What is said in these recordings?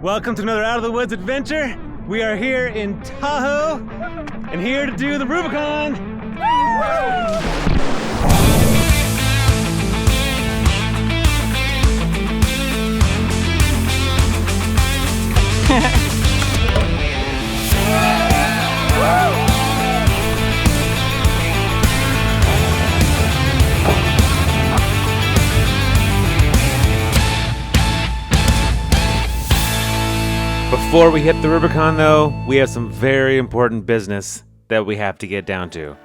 Welcome to another Out of the Woods adventure. We are here in Tahoe and here to do the Rubicon. Before we hit the Rubicon, though, we have some very important business that we have to get down to.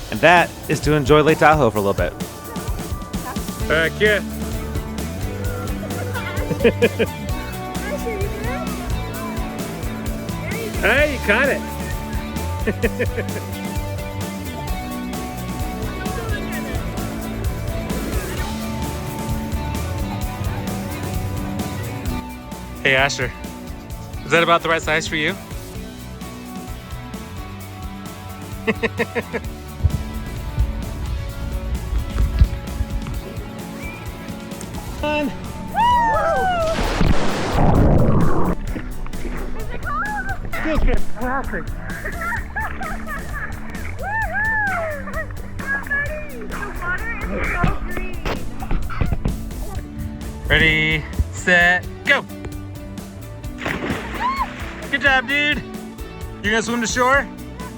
And that is to enjoy Lake Tahoe for a little bit. All right, Kira. Hey, you caught it. Hey, Asher. Is that about the right size for you? Come on. Feels fantastic. Ready, set, go. Good job, dude. You gonna swim to shore?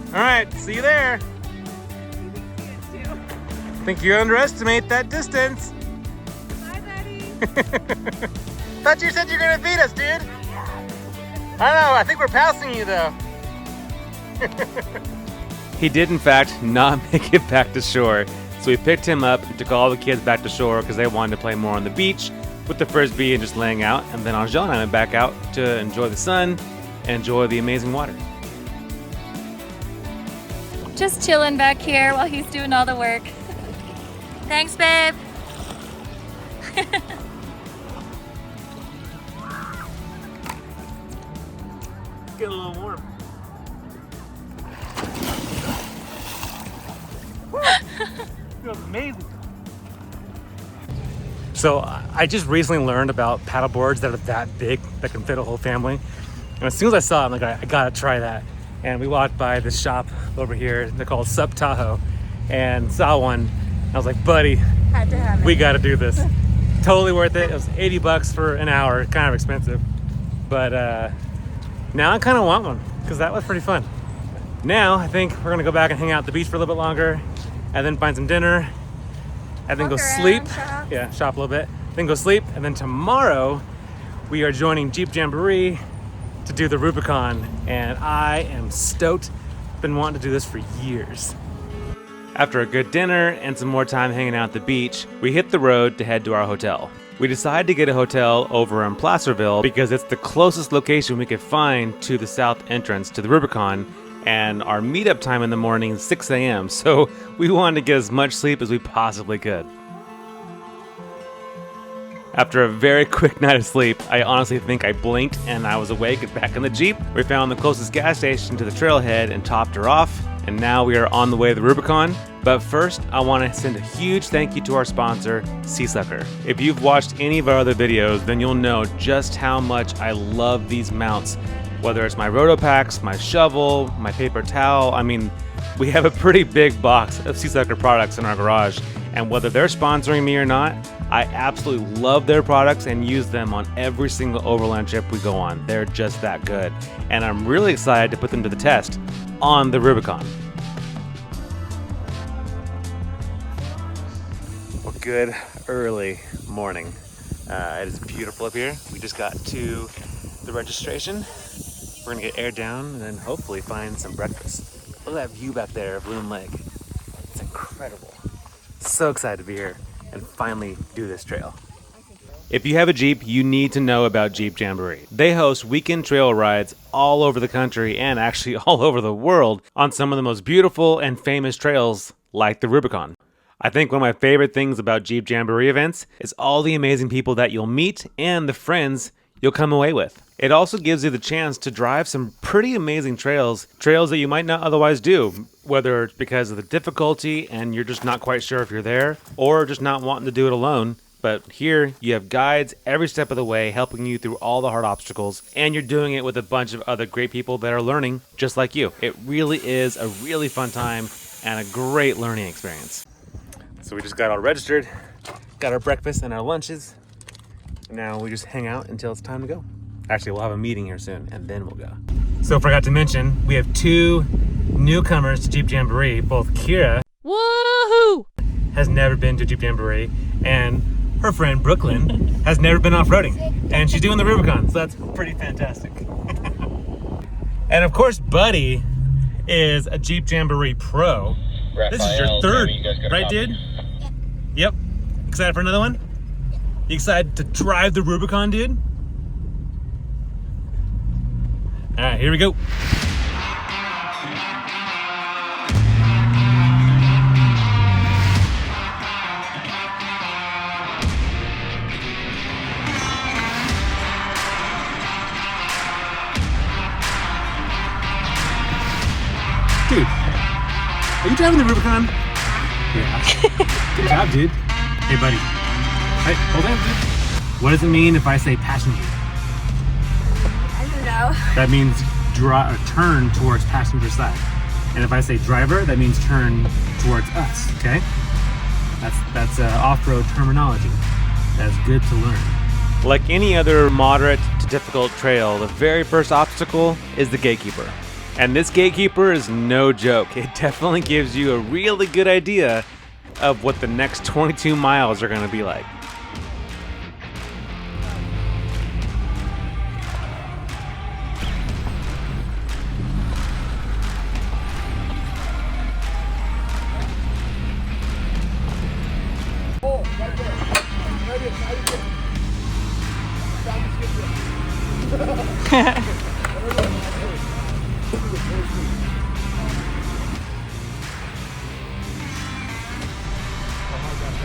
All right, see you there. I think you underestimate that distance. Bye, buddy. Thought you said you're gonna beat us, dude. I don't know, I think we're passing you though. He did in fact not make it back to shore. So we picked him up and took all the kids back to shore because they wanted to play more on the beach with the frisbee and just laying out. And then Angel and I went back out to enjoy the sun and enjoy the amazing water. Just chilling back here while he's doing all the work. Thanks, babe. It's getting a little warm. Feels amazing. So I just recently learned about paddle boards that are that big that can fit a whole family. And as soon as I saw it, I'm like, I gotta try that. And we walked by this shop over here. They're called Sup Tahoe, and saw one. I was like, buddy, Had to have it. we gotta do this. Totally worth it. It was $80 for an hour, kind of expensive. But now I kind of want one because that was pretty fun. Now I think we're gonna go back and hang out at the beach for a little bit longer, and then find some dinner, and then Walk go around, sleep. shop. Yeah, shop a little bit, then go sleep, and then tomorrow we are joining Jeep Jamboree to do the Rubicon, and I am stoked. Been wanting to do this for years. After a good dinner and some more time hanging out at the beach, we hit the road to head to our hotel. We decided to get a hotel over in Placerville because it's the closest location we could find to the south entrance to the Rubicon, and our meetup time in the morning is 6 a.m., so we wanted to get as much sleep as we possibly could. After a very quick night of sleep, I honestly think I blinked and I was awake and back in the Jeep. We found the closest gas station to the trailhead and topped her off, and now we are on the way to the Rubicon. But first, I want to send a huge thank you to our sponsor, Seasucker. If you've watched any of our other videos, then you'll know just how much I love these mounts. Whether it's my roto packs, my shovel, my paper towel, I mean, we have a pretty big box of Seasucker products in our garage, and whether they're sponsoring me or not, I absolutely love their products and use them on every single overland trip we go on. They're just that good, and I'm really excited to put them to the test on the Rubicon. Well, good early morning. It is beautiful up here. We just got to the registration. We're gonna get aired down and then hopefully find some breakfast. Look at that view back there of Loon Lake. It's incredible. So excited to be here and finally do this trail. If you have a Jeep, you need to know about Jeep Jamboree. They host weekend trail rides all over the country and actually all over the world on some of the most beautiful and famous trails like the Rubicon. I think one of my favorite things about Jeep Jamboree events is all the amazing people that you'll meet and the friends you'll come away with. It also gives you the chance to drive some pretty amazing trails that you might not otherwise do, whether it's because of the difficulty and you're just not quite sure if you're there, or just not wanting to do it alone. But here you have guides every step of the way helping you through all the hard obstacles, and you're doing it with a bunch of other great people that are learning just like you. It really is a really fun time and a great learning experience. So we just got all registered, got our breakfast and our lunches. Now we just hang out until it's time to go. Actually, we'll have a meeting here soon and then we'll go. So forgot to mention, we have 2 newcomers to Jeep Jamboree. Both Kira Woohoo! has never been to Jeep Jamboree, and her friend Brooklyn has never been off-roading, and she's doing the Rubicon, so that's pretty fantastic. And of course, Buddy is a Jeep Jamboree Pro. This is your 3rd, right, dude? Yep. Excited for another one? You excited to drive the Rubicon, dude? All right, here we go. Dude, are you driving the Rubicon? Yeah. Good job, dude. Hey, buddy. Hey, hold on, dude. What does it mean if I say passenger? I don't know. That means turn towards passenger side. And if I say driver, that means turn towards us, okay? That's off-road terminology. That's good to learn. Like any other moderate to difficult trail, the very first obstacle is the gatekeeper. And this gatekeeper is no joke. It definitely gives you a really good idea of what the next 22 miles are going to be like.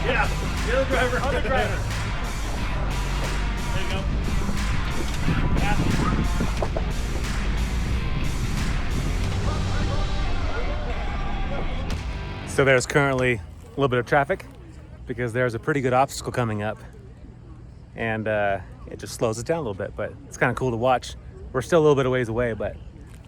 Yeah, the other driver. Other driver. There you go. Yeah. So there's currently a little bit of traffic because there's a pretty good obstacle coming up, and it just slows it down a little bit, but it's kind of cool to watch. We're still a little bit of ways away, but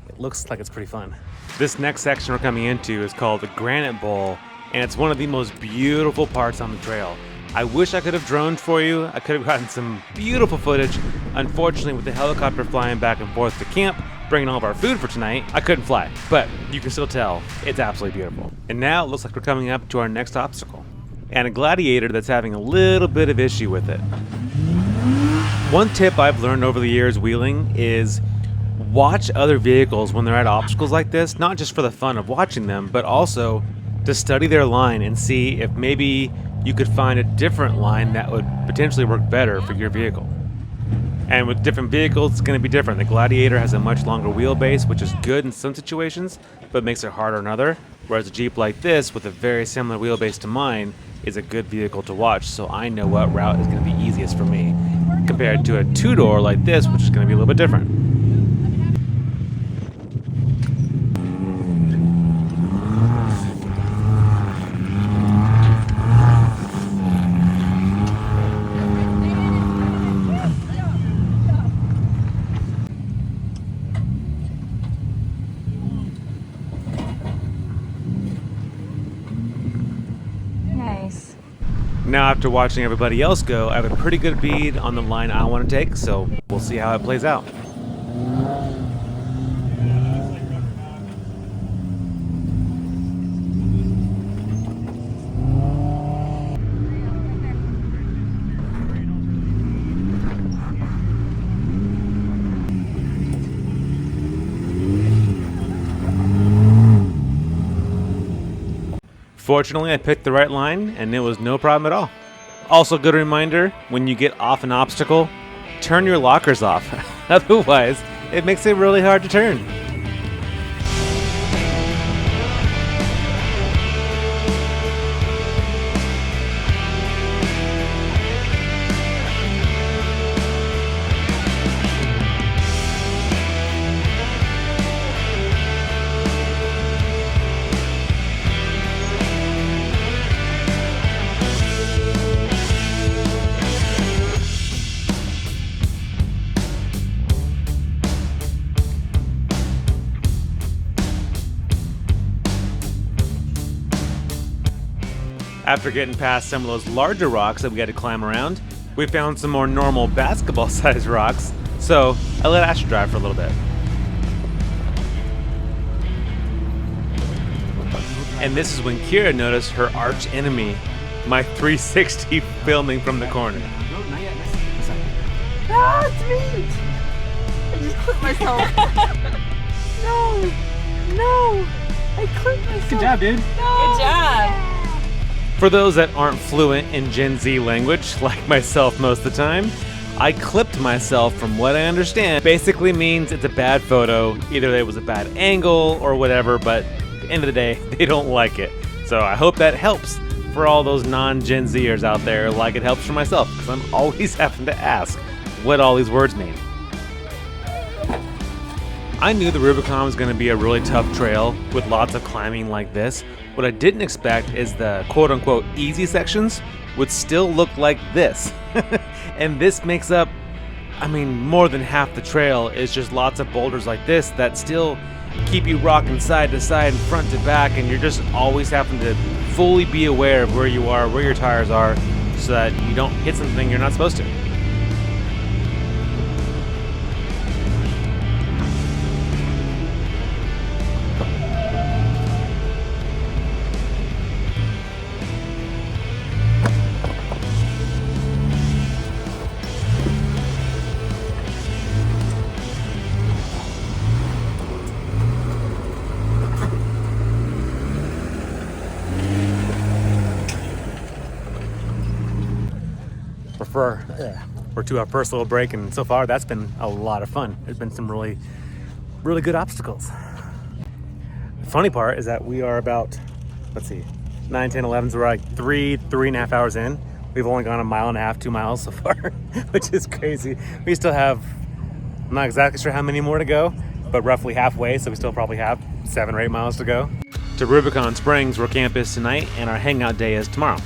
it looks like it's pretty fun. This next section we're coming into is called the Granite Bowl, and it's one of the most beautiful parts on the trail. I wish I could have droned for you. I could have gotten some beautiful footage. Unfortunately, with the helicopter flying back and forth to camp, bringing all of our food for tonight, I couldn't fly. But you can still tell it's absolutely beautiful. And now it looks like we're coming up to our next obstacle, and a Gladiator that's having a little bit of issue with it. One tip I've learned over the years wheeling is watch other vehicles when they're at obstacles like this, not just for the fun of watching them, but also to study their line and see if maybe you could find a different line that would potentially work better for your vehicle. And with different vehicles, it's going to be different. The Gladiator has a much longer wheelbase, which is good in some situations, but makes it harder in other. Whereas a Jeep like this, with a very similar wheelbase to mine, is a good vehicle to watch, so I know what route is going to be easiest for me, compared to a two-door like this, which is going to be a little bit different. Nice. Now, after watching everybody else go, I have a pretty good bead on the line I want to take, so we'll see how it plays out. Fortunately, I picked the right line, and it was no problem at all. Also, good reminder, when you get off an obstacle, turn your lockers off. Otherwise, it makes it really hard to turn. After getting past some of those larger rocks that we had to climb around, we found some more normal basketball-sized rocks, so I let Asher drive for a little bit. And this is when Kira noticed her arch enemy, my 360 filming from the corner. Ah, it's me! I just clipped myself. No! I clipped myself. Good job, dude. Good job. For those that aren't fluent in Gen Z language, like myself most of the time, I clipped myself from what I understand. Basically means it's a bad photo, either it was a bad angle or whatever, but at the end of the day, they don't like it. So I hope that helps for all those non-Gen Zers out there, like it helps for myself, because I'm always having to ask what all these words mean. I knew the Rubicon was going to be a really tough trail with lots of climbing like this. What I didn't expect is the quote-unquote easy sections would still look like this. And this makes up, I mean, more than half the trail is just lots of boulders like this that still keep you rocking side to side and front to back, and you're just always having to fully be aware of where you are, where your tires are, so that you don't hit something you're not supposed to. We're to our first little break, and so far that's been a lot of fun. There's been some really good obstacles. The funny part is that we are about, let's see, 9, 10, 11, so we're like 3.5 hours in. We've only gone 1.5 miles, 2 miles so far, which is crazy. We still have, I'm not exactly sure how many more to go, but roughly halfway, so we still probably have 7 or 8 miles to go. To Rubicon Springs, where camp is tonight, and our hangout day is tomorrow.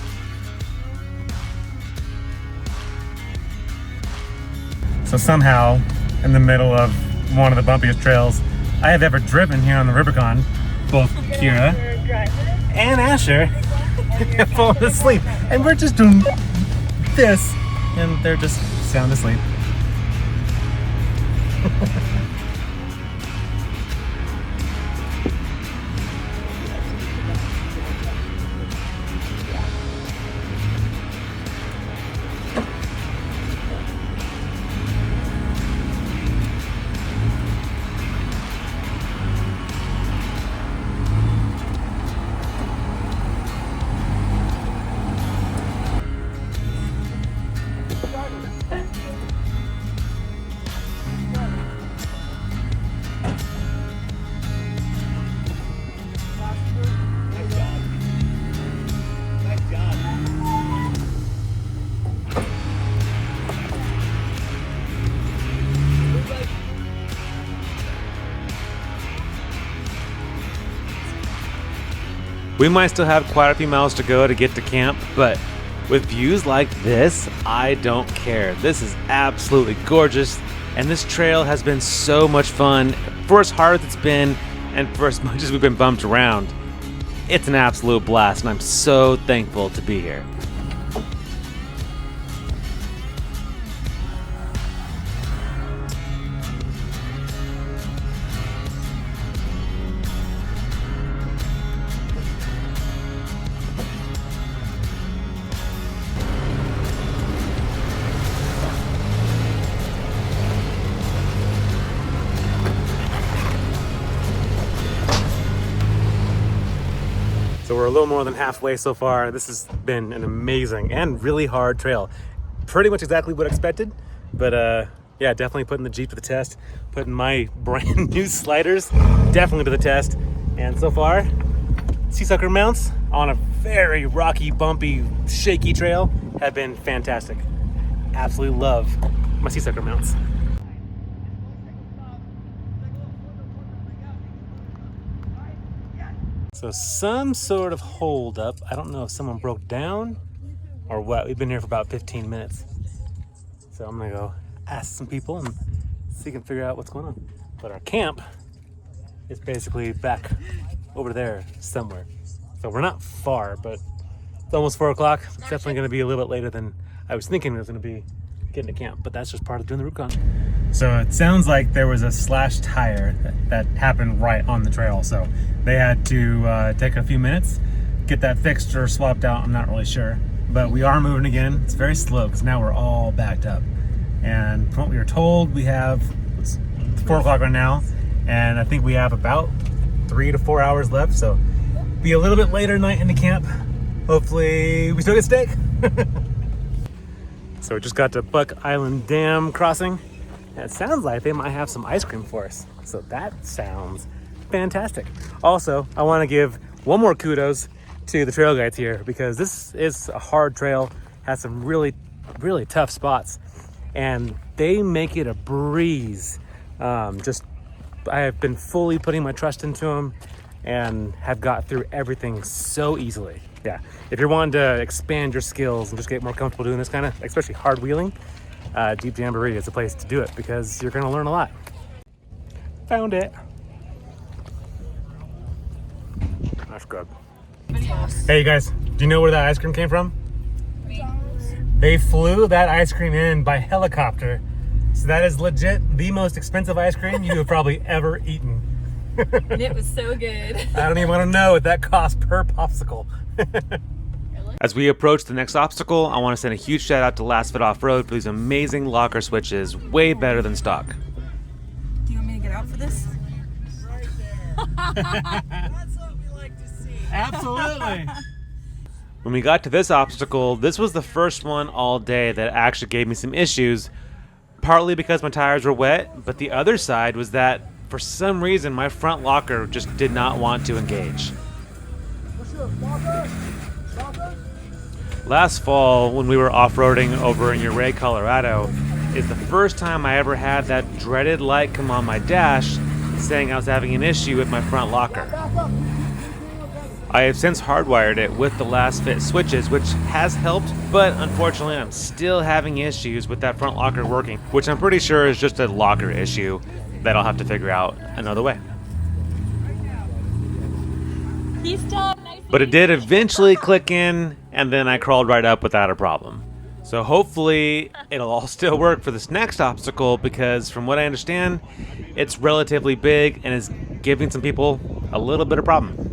So somehow, in the middle of one of the bumpiest trails I have ever driven here on the Rubicon, both Kira and Asher have fallen asleep. And we're just doing this, and they're just sound asleep. We might still have quite a few miles to go to get to camp, but with views like this, I don't care. This is absolutely gorgeous, and this trail has been so much fun. For as hard as it's been, and for as much as we've been bumped around, it's an absolute blast, and I'm so thankful to be here. So we're a little more than halfway so far. This has been an amazing and really hard trail. Pretty much exactly what I expected, but yeah, definitely putting the Jeep to the test, putting my brand new sliders definitely to the test. And so far, sea sucker mounts on a very rocky, bumpy, shaky trail have been fantastic. Absolutely love my sea sucker mounts. So some sort of hold up. I don't know if someone broke down or what. We've been here for about 15 minutes. So I'm gonna go ask some people and see if we can figure out what's going on. But our camp is basically back over there somewhere. So we're not far, but It's almost 4 o'clock. It's definitely going to be a little bit later than I was thinking it was going to be getting to camp, but that's just part of doing the Rubicon. So it sounds like there was a slashed tire that happened right on the trail. So they had to take a few minutes, get that fixed or swapped out. I'm not really sure, but we are moving again. It's very slow because now we're all backed up. And from what we were told, we have, it's 4 o'clock right now, and I think we have about 3 to 4 hours left. So be a little bit later night in the camp. Hopefully we still get steak. So we just got to Buck Island Dam crossing, and it sounds like they might have some ice cream for us. So that sounds fantastic. Also, I want to give one more kudos to the trail guides here, because this is a hard trail, has some really, really tough spots, and they make it a breeze. I have been fully putting my trust into them and have got through everything so easily. Yeah, if you're wanting to expand your skills and just get more comfortable doing this kind of, especially hard wheeling, Jeep Jamboree is the place to do it, because you're going to learn a lot. Found it. That's good. Hey you guys, do you know where that ice cream came from? They flew that ice cream in by helicopter. So that is legit the most expensive ice cream you have probably ever eaten. And it was so good. I don't even want to know what that cost per popsicle. As we approach the next obstacle, I want to send a huge shout out to Last Fit Off-Road for these amazing locker switches, way better than stock. Do you want me to get out for this? That's what we like to see. Absolutely. When we got to this obstacle, this was the first one all day that actually gave me some issues, partly because my tires were wet, but the other side was that for some reason my front locker just did not want to engage. Last fall, when we were off-roading over in Ouray, Colorado, is the first time I ever had that dreaded light come on my dash saying I was having an issue with my front locker. I have since hardwired it with the Last Fit switches, which has helped, but unfortunately I'm still having issues with that front locker working, which I'm pretty sure is just a locker issue that I'll have to figure out another way. But it did eventually click in, and then I crawled right up without a problem. So hopefully it'll all still work for this next obstacle, because from what I understand, it's relatively big and is giving some people a little bit of problem.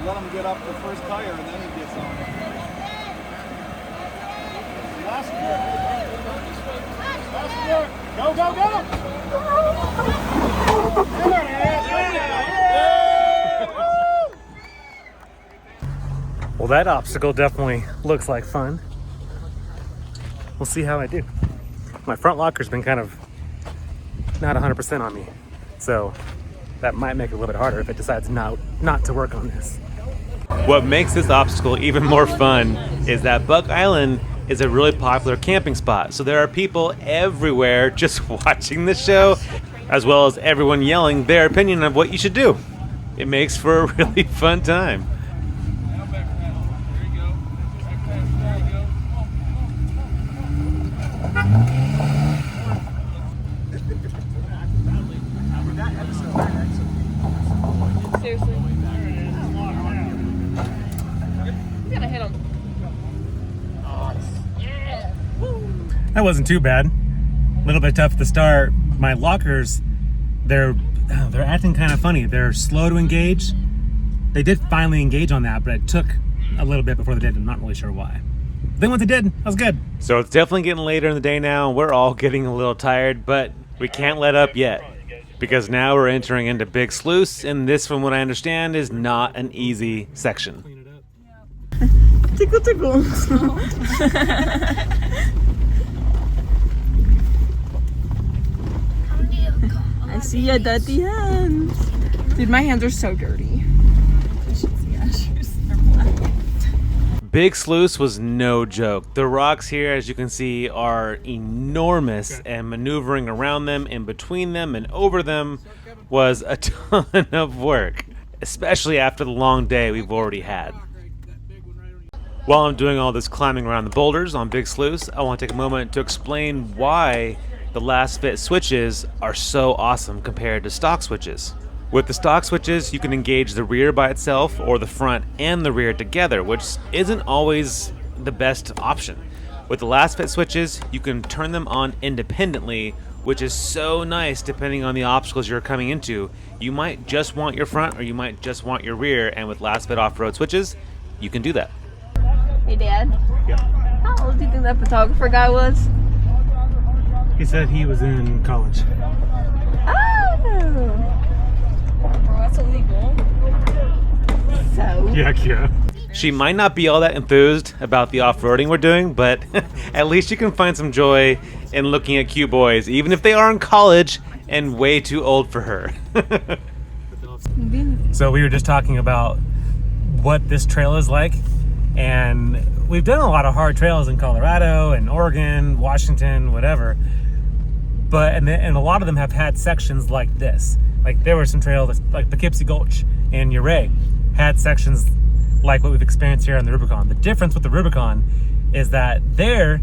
Let him get up the first tire and then he gets on it. Last year. Go, go, go! There it is! Well, that obstacle definitely looks like fun. We'll see how I do. My front locker's been kind of not 100% on me, so that might make it a little bit harder if it decides not to work on this. What makes this obstacle even more fun is that Buck Island is a really popular camping spot, so there are people everywhere just watching the show, as well as everyone yelling their opinion of what you should do. It makes for a really fun time. Seriously. He's gonna hit him. Yeah. Woo. That wasn't too bad. A little bit tough at the start. My lockers, they're acting kind of funny. They're slow to engage. They did finally engage on that, but it took a little bit before they did. I'm not really sure why. Then once they did, that was good. So it's definitely getting later in the day now. We're all getting a little tired, but we can't let up yet because now we're entering into Big Sluice, and this, from what I understand, is not an easy section. Tickle, tickle. I see your dirty hands. Dude, my hands are so dirty. Big Sluice was no joke. The rocks here, as you can see, are enormous, and maneuvering around them, in between them, and over them was a ton of work, especially after the long day we've already had. While I'm doing all this climbing around the boulders on Big Sluice, I want to take a moment to explain why the last fit switches are so awesome compared to stock switches. With the stock switches, you can engage the rear by itself or the front and the rear together, which isn't always the best option. With the last fit switches, you can turn them on independently, which is so nice depending on the obstacles you're coming into. You might just want your front or you might just want your rear, and with last fit off-road switches, you can do that. Hey, Dad. Yep. How old do you think that photographer guy was? He said he was in college. Oh! Bro, that's illegal. So? Yeah, Kira. She might not be all that enthused about the off-roading we're doing, but at least you can find some joy in looking at cute boys, even if they are in college and way too old for her. So we were just talking about what this trail is like, and we've done a lot of hard trails in Colorado and Oregon, Washington, whatever, but and a lot of them have had sections like this. Like there were some trails like Poughkeepsie Gulch and Ouray had sections like what we've experienced here on the Rubicon. The difference with the Rubicon is that there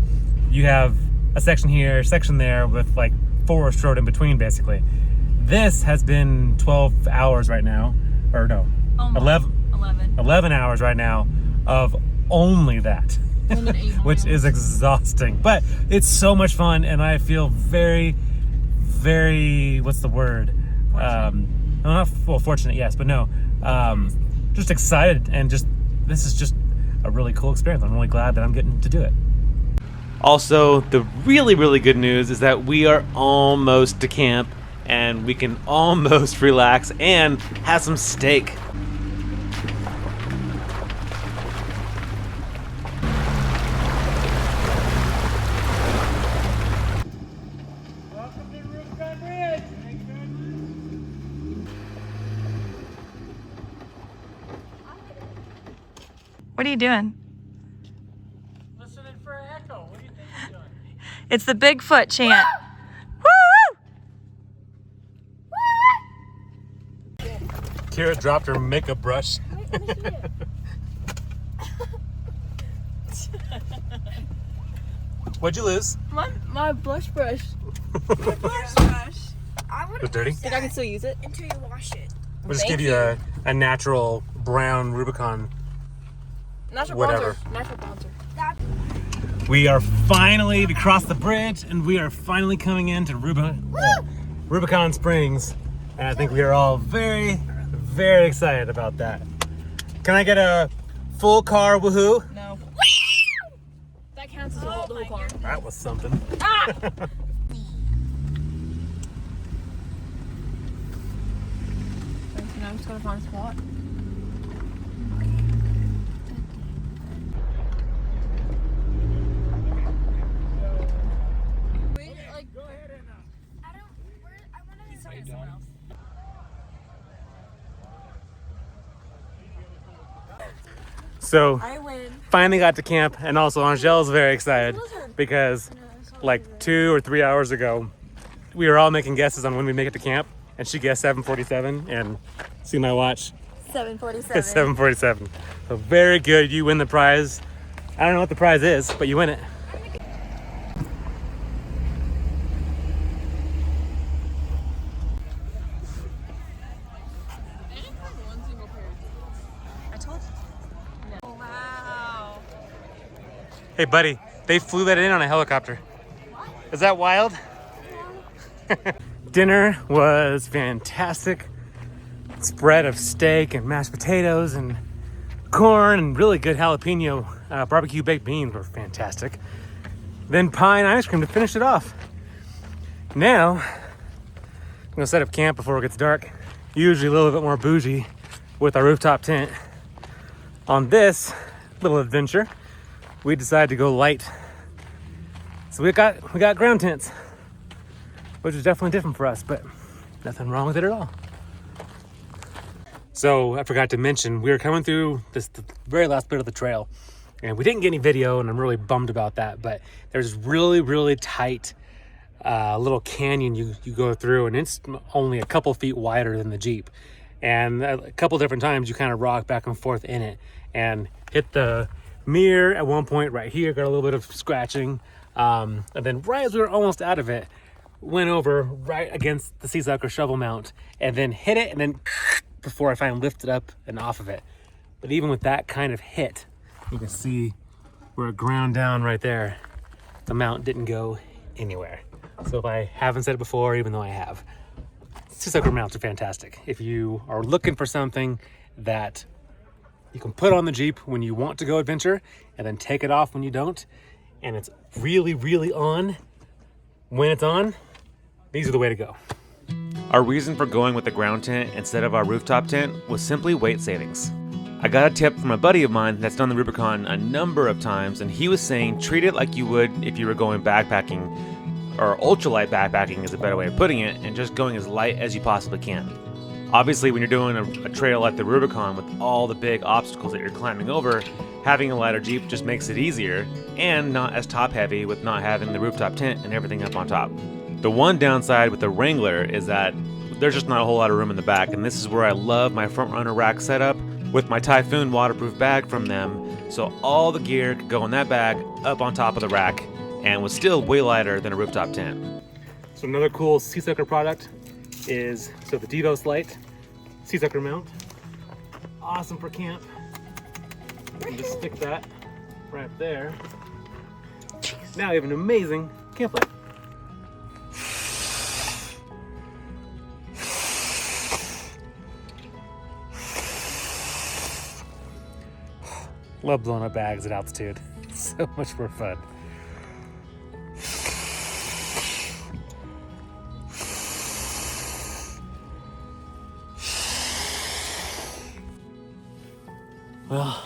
you have a section here, a section there with like forest road in between basically. This has been 12 hours right now, or no, 11 hours right now of only that, which is exhausting, but it's so much fun, and I feel very, very, what's the word? Fortunate, yes, but no, just excited, and this is just a really cool experience. I'm really glad that I'm getting to do it. Also, the really, really good news is that we are almost to camp, and we can almost relax and have some steak. Welcome to Rubicon Bridge. Thanks very much. What are you doing? Listening for an echo. What do you think you're doing? It's the Bigfoot chant. Kira dropped her makeup brush. What'd you lose? My blush brush. My blush brush. I would Was it dirty? Think I can still use it? until you wash it. We'll just Thank give you a natural brown Rubicon. Natural Whatever. bronzer. Natural bronzer. We crossed the bridge, and we are finally coming into Rubicon Springs. And I think we are all very, very excited about that. Can I get a full car woohoo? No. That counts as the whole car. That was something. I'm just gonna find a spot. So, I win. finally got to camp, and also Angel's very excited because like 2 or 3 hours ago, we were all making guesses on when we make it to camp, and she guessed 7:47, and see my watch, 7:47. it's 7:47. So very good, you win the prize. I don't know what the prize is, but you win it. Hey buddy, they flew that in on a helicopter. Is that wild? Dinner was fantastic. Spread of steak and mashed potatoes and corn and really good jalapeno barbecue baked beans were fantastic. Then pie and ice cream to finish it off. Now, I'm gonna set up camp before it gets dark. Usually a little bit more bougie with our rooftop tent. On this little adventure, we decided to go light. So we got ground tents, which is definitely different for us, but nothing wrong with it at all. So I forgot to mention, we were coming through the very last bit of the trail, and we didn't get any video, and I'm really bummed about that, but there's really, really tight little canyon you go through, and it's only a couple feet wider than the Jeep. And a couple different times you kind of rock back and forth in it and hit the mirror at one point right here, got a little bit of scratching. And then right as we were almost out of it, went over right against the Seasucker shovel mount and then hit it, and then before I finally lifted up and off of it. But even with that kind of hit, you can see where it ground down right there. The mount didn't go anywhere. So if I haven't said it before, even though I have, Seasucker mounts are fantastic. If you are looking for something that you can put on the Jeep when you want to go adventure and then take it off when you don't, and it's really, really on when it's on, these are the way to go. Our reason for going with the ground tent instead of our rooftop tent was simply weight savings. I got a tip from a buddy of mine that's done the Rubicon a number of times, and he was saying treat it like you would if you were going backpacking, or ultralight backpacking is a better way of putting it, and just going as light as you possibly can. Obviously, when you're doing a trail like the Rubicon with all the big obstacles that you're climbing over, having a lighter Jeep just makes it easier and not as top heavy with not having the rooftop tent and everything up on top. The one downside with the Wrangler is that there's just not a whole lot of room in the back, and this is where I love my front runner rack setup with my Typhoon waterproof bag from them, so all the gear could go in that bag up on top of the rack and was still way lighter than a rooftop tent. So another cool Seasucker product is the Devos Light Seasucker mount. Awesome for camp. You can just stick that right there. Now you have an amazing camp light. Love blowing up bags at altitude. It's so much more fun. Well,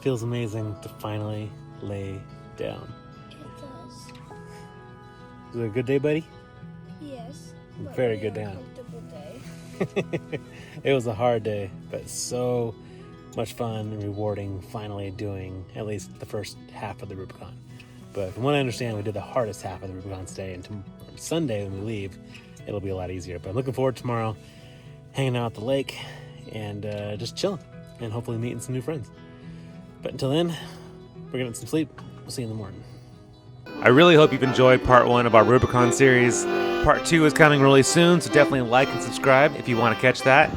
feels amazing to finally lay down. It does. Was it a good day, buddy? Yes. Very good day. Uncomfortable day. It was a hard day, but so much fun and rewarding finally doing at least the first half of the Rubicon. But from what I understand, we did the hardest half of the Rubicon today, and Sunday when we leave, it'll be a lot easier. But I'm looking forward to tomorrow, hanging out at the lake and just chilling and hopefully meeting some new friends. But until then, we're getting some sleep. We'll see you in the morning. I really hope you've enjoyed part 1 of our Rubicon series. Part 2 is coming really soon, so definitely like and subscribe if you want to catch that.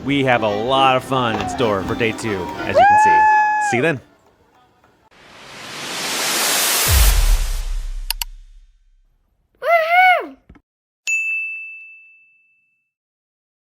We have a lot of fun in store for day 2, as you can see. See you then.